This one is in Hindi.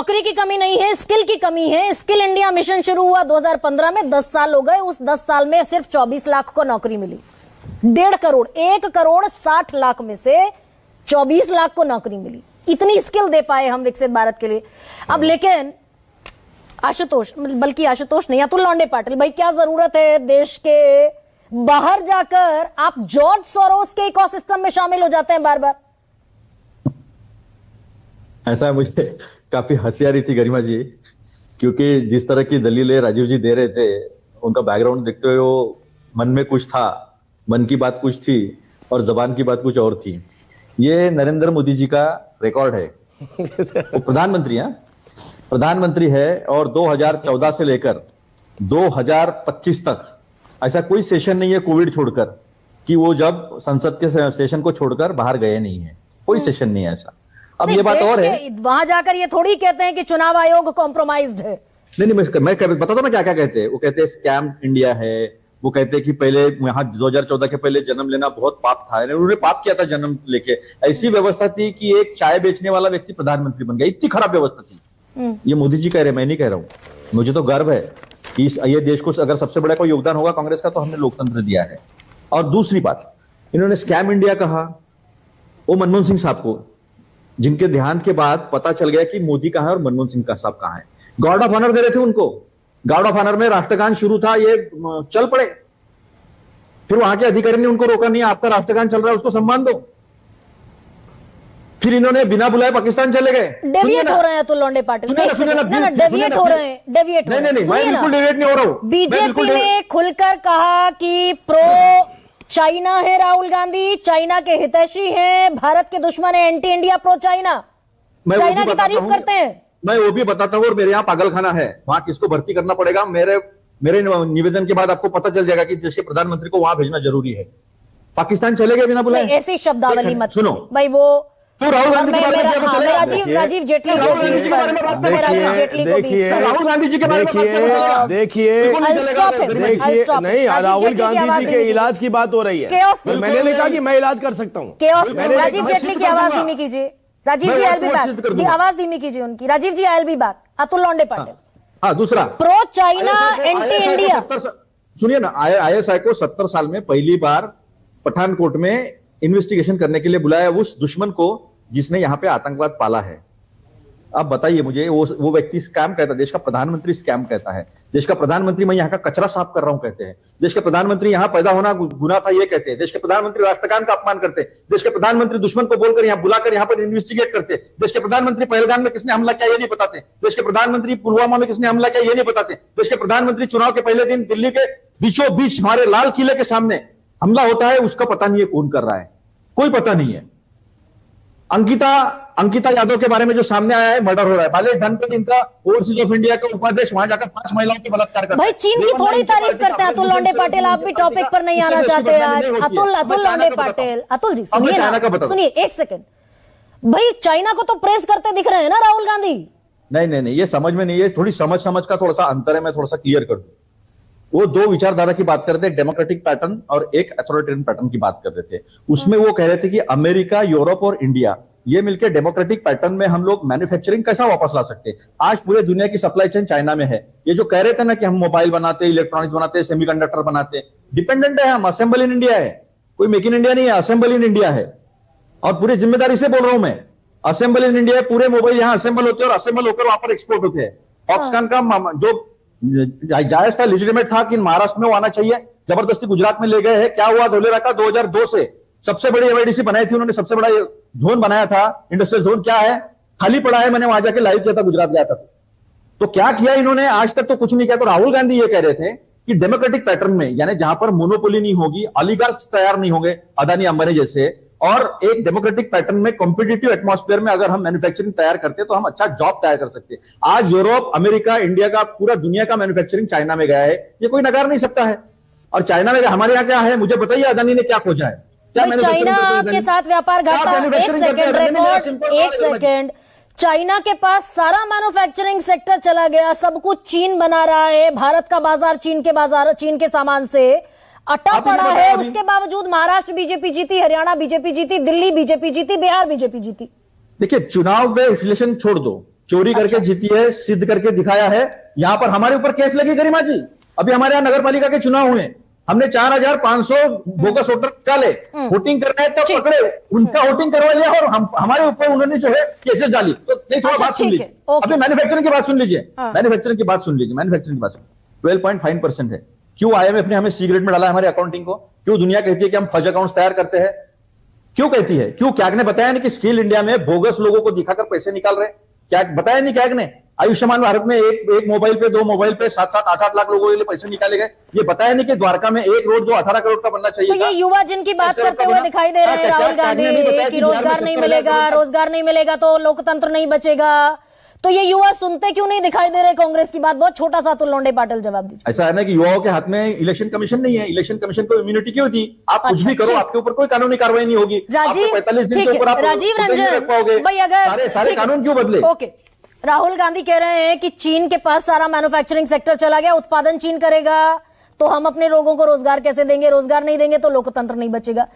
नौकरी की कमी नहीं है, स्किल की कमी है। स्किल इंडिया मिशन शुरू हुआ 2015 में, 10 साल हो गए। उस 10 साल में सिर्फ 24 लाख को नौकरी मिली। 1.5 करोड़, 1 करोड़ 60 लाख में से 24 लाख को नौकरी मिली। इतनी स्किल दे पाए हम विकसित भारत के लिए। अब लेकिन आशुतोष, बल्कि आशुतोष नहीं, अतुल लौंडे पाटिल भाई, क्या जरूरत है देश के बाहर जाकर आप जॉर्ज सोरोस के इकोसिस्टम में शामिल हो जाते हैं बार बार? ऐसा मुझे काफी हंसी आ रही थी गरिमा जी, क्योंकि जिस तरह की दलीलें राजीव जी दे रहे थे, उनका बैकग्राउंड देखते हुए वो मन में कुछ था, मन की बात कुछ थी और जबान की बात कुछ और थी। ये नरेंद्र मोदी जी का रिकॉर्ड है। वो प्रधानमंत्री है और 2014 से लेकर 2025 तक ऐसा कोई सेशन नहीं है कोविड छोड़कर कि वो जब संसद के सेशन को छोड़कर बाहर गए नहीं है। कोई सेशन नहीं है ऐसा। अब ये बात और है, वहां जाकर ये थोड़ी कहते हैं कि चुनाव आयोग कॉम्प्रोमाइज्ड है। नहीं, मैं बताता हूं ना क्या क्या कहते हैं। वो कहते हैं स्कैम इंडिया है। वो कहते हैं कि पहले यहाँ 2014 के पहले जन्म लेना बहुत पाप था, उन्होंने पाप किया था जन्म लेके। ऐसी व्यवस्था थी कि एक चाय बेचने वाला व्यक्ति प्रधानमंत्री बन गया, इतनी खराब व्यवस्था थी। ये मोदी जी कह रहे, मैं नहीं कह रहा हूं। मुझे तो गर्व है कि ये देश को अगर सबसे बड़ा कोई योगदान होगा कांग्रेस का, तो हमने लोकतंत्र दिया है। और दूसरी बात, इन्होंने स्कैम इंडिया कहा वो मनमोहन सिंह साहब को, जिनके देहांत के बाद पता चल गया कि मोदी कहां है और मनमोहन सिंह का साहब कहां है। गार्ड ऑफ ऑनर दे रहे थे उनको। गार्ड ऑफ ऑनर में राष्ट्रगान शुरू था, ये चल पड़े। फिर वहां के अधिकारी ने उनको रोका नहीं, आपका राष्ट्रगान चल रहा है, उसको सम्मान दो। फिर इन्होंने बिना बुलाए पाकिस्तान चले गए। डेविएट हो रहे हैं अतुल लौंडे पाटिल, डेविएट हो रहे हैं, डेविएट। नहीं, मैं बिल्कुल डेविएट नहीं हो रहा हूं। बीजेपी ने खुलकर कहा कि प्रो चाइना है राहुल गांधी, चाइना के हितैषी हैं, भारत के दुश्मन है, anti India, pro China, China की तारीफ करते हैं। मैं वो भी बताता हूँ। और मेरे यहाँ पागलखाना है, वहां किसको भर्ती करना पड़ेगा, मेरे निवेदन के बाद आपको पता चल जाएगा कि देश के प्रधानमंत्री को वहां भेजना जरूरी है। पाकिस्तान चले गए बिना बुलाए। ऐसी शब्दावली मत सुनो भाई। वो तो राहुल गांधी के बारे में क्या चलेगा? राजीव जेटली को भी इस पर, राहुल गांधी जी के बारे में देखिए, नहीं, राहुल गांधी जी के इलाज की बात हो रही है। मैंने नहीं कहा कि मैं इलाज कर सकता हूँ। राजीव जेटली की आवाज धीमी कीजिए। Rajiv ji, I will be back. आवाज धीमी कीजिए उनकी। Rajiv ji, I will be back. Atul Londhe Patil. हाँ, दूसरा प्रो चाइना, एंटी इंडिया। सुनिए ना, आईएसआई को 70 साल में पहली बार पठानकोट में इन्वेस्टिगेशन करने के लिए बुलाया, उस दुश्मन को जिसने यहां पे आतंकवाद पाला है। अब बताइए मुझे, वो व्यक्ति स्कैम कहता है, देश का प्रधानमंत्री स्कैम कहता है। देश का प्रधानमंत्री मैं यहाँ का कचरा साफ कर रहा हूं कहते हैं। देश के प्रधानमंत्री यहाँ पैदा होना गुनाह था ये कहते हैं। देश के प्रधानमंत्री राष्ट्रगान का अपमान करते हैं। देश के प्रधानमंत्री दुश्मन को बोलकर यहाँ बुलाकर यहाँ पर इन्वेस्टिगेट करते। देश के प्रधानमंत्री पहलगाम में किसने हमला किया ये नहीं बताते। देश के प्रधानमंत्री पुलवामा में किसने हमला किया ये नहीं बताते। देश के प्रधानमंत्री चुनाव के पहले दिन दिल्ली के बीचों बीच हमारे लाल किले के सामने हमला होता है, उसका पता नहीं है कौन कर रहा है, कोई पता नहीं है। अंकिता यादव के बारे में जो सामने आया है, मर्डर हो रहा है। बाले ढंग पे इनका ओवरसीज ऑफ इंडिया के उपाध्यक्ष वहां जाकर 5 महिलाओं के बलात्कार करते हैं। भाई चीन की थोड़ी तारीफ करते हैं अतुल लौंडे पाटिल। आप भी टॉपिक पर नहीं आना चाहते आज। अतुल लौंडे पाटिल, अतुल जी सुनिए, एक सेकंड भाई। चाइना को तो प्रेस करते दिख रहे हैं ना राहुल गांधी। नहीं, ये समझ में नहीं है। थोड़ी समझ का थोड़ा सा अंतर है, मैं थोड़ा सा क्लियर कर दूं। वो दो विचारधारा की बात कर रहे थे, डेमोक्रेटिक पैटर्न और एक अथॉरिटेरियन पैटर्न की बात कर रहे थे। उसमें वो कह रहे थे कि अमेरिका, यूरोप और इंडिया ये मिलकर डेमोक्रेटिक पैटर्न में हम लोग मैन्युफैक्चरिंग कैसा वापस ला सकते हैं। आज पूरे दुनिया की सप्लाई चेन चाइना में है। ये जो कह रहे थे ना कि हम मोबाइल बनाते, इलेक्ट्रॉनिक्स बनाते, सेमीकंडक्टर बनाते, डिपेंडेंट है हम। असेंबल इन इंडिया है, कोई मेक इन इंडिया नहीं है, असेंबल इन इंडिया है। और पूरी जिम्मेदारी से बोल रहा हूं मैं, असेंबल इन इंडिया है। पूरे मोबाइल यहां असेंबल होते हैं और असेंबल होकर वहां पर एक्सपोर्ट होते हैं। फॉक्सकॉन का जो जायज था, लेजिटिमेट था कि महाराष्ट्र में वो आना चाहिए, जबरदस्ती गुजरात में ले गए हैं। क्या हुआ? धोलेरा का 2002 से सबसे बड़ी एमआईडीसी बनाई थी उन्होंने, सबसे बड़ा जोन बनाया था, इंडस्ट्रियल जोन। क्या है? खाली पड़ा है। मैंने वहां जाके लाइव किया था, गुजरात गया था। तो क्या किया इन्होंने? आज तक तो कुछ नहीं किया। तो राहुल गांधी ये कह रहे थे कि डेमोक्रेटिक पैटर्न में, यानी जहां पर मोनोपोली नहीं होगी, ऑलिगार्क्स तैयार नहीं होंगे अदानी अंबानी जैसे, और एक डेमोक्रेटिक पैटर्न में कॉम्पिटिटिव एटमॉस्फेयर में अगर हम मैन्युफैक्चरिंग तैयार करते हैं तो हम अच्छा जॉब तैयार कर सकते हैं। आज यूरोप, अमेरिका, इंडिया का, पूरा दुनिया का मैन्युफैक्चरिंग चाइना में गया है, ये कोई नकार नहीं सकता है। और चाइना में हमारे यहाँ क्या है मुझे बताइए, अदानी ने क्या खोजा है? चाइना के साथ व्यापार घाटा। एक सेकंड रिकॉर्ड, एक सेकंड। चाइना के पास सारा मैन्युफैक्चरिंग सेक्टर चला गया, सब कुछ चीन बना रहा है। भारत का बाजार चीन के सामान से अटा पड़ा है। उसके बावजूद महाराष्ट्र बीजेपी जीती, हरियाणा बीजेपी जीती, दिल्ली बीजेपी जीती, बिहार बीजेपी जीती। देखिए, चुनाव में विश्लेषण छोड़ दो। चोरी करके जीती है, सिद्ध करके दिखाया है। यहां पर हमारे ऊपर केस लगी गरिमा जी, अभी हमारे यहाँ नगर पालिका के चुनाव हुए, हमने 4500 बोगस वोटर निकाले, वोटिंग करना है तो पकड़े, उनका वोटिंग करवा लिया और हमारे ऊपर उन्होंने जो है केसेस डाली। तो नहीं, थोड़ा बात सुन लीजिए, अभी मैन्युफैक्चरिंग की बात सुन लीजिए, मैन्युफैक्चरिंग की बात सुन लीजिए, मैन्युफैक्चरिंग की बात सुन। 12.5% है। क्यों IMF ने हमें सीक्रेट में डाला हमारे अकाउंटिंग को? क्यों दुनिया कहती है कि हम फर्ज अकाउंट्स तैयार करते हैं? क्यों कहती है? क्यों कैग ने बताया नहीं कि स्किल इंडिया में बोगस लोगों को दिखाकर पैसे निकाल रहे? क्या बताया नहीं कैग ने? आयुष्मान भारत में एक मोबाइल पे, 2 मोबाइल पे 7-7, 8-8 लाख लोगों के लिए पैसे निकाले गए। ये बताया नहीं कि द्वारका में एक रोड जो 18 करोड़ का बनना चाहिए। तो ये युवा जिनकी बात करते हुए दिखाई दे रहे हैं राहुल गांधी कि रोजगार नहीं मिलेगा, रोजगार नहीं मिलेगा तो लोकतंत्र नहीं बचेगा, तो ये युवा सुनते क्यों नहीं दिखाई दे रहे कांग्रेस की बात? बहुत छोटा सा तो लौंडे पाटिल जवाब दीजिए। ऐसा है ना कि युवाओं के हाथ में इलेक्शन कमीशन नहीं है, इलेक्शन कमीशन को इम्यूनिटी क्यों थी? आप कुछ भी करो, आपके ऊपर कोई कानूनी कार्रवाई नहीं होगी। राजीव 45 दिन के ऊपर आप राजीव रंजन भाई, अगर सारे कानून क्यों बदले? ओके, राहुल गांधी कह रहे हैं कि चीन के पास सारा मैन्युफैक्चरिंग सेक्टर चला गया, उत्पादन चीन करेगा तो हम अपने लोगों को रोजगार कैसे देंगे? रोजगार नहीं देंगे तो लोकतंत्र नहीं बचेगा।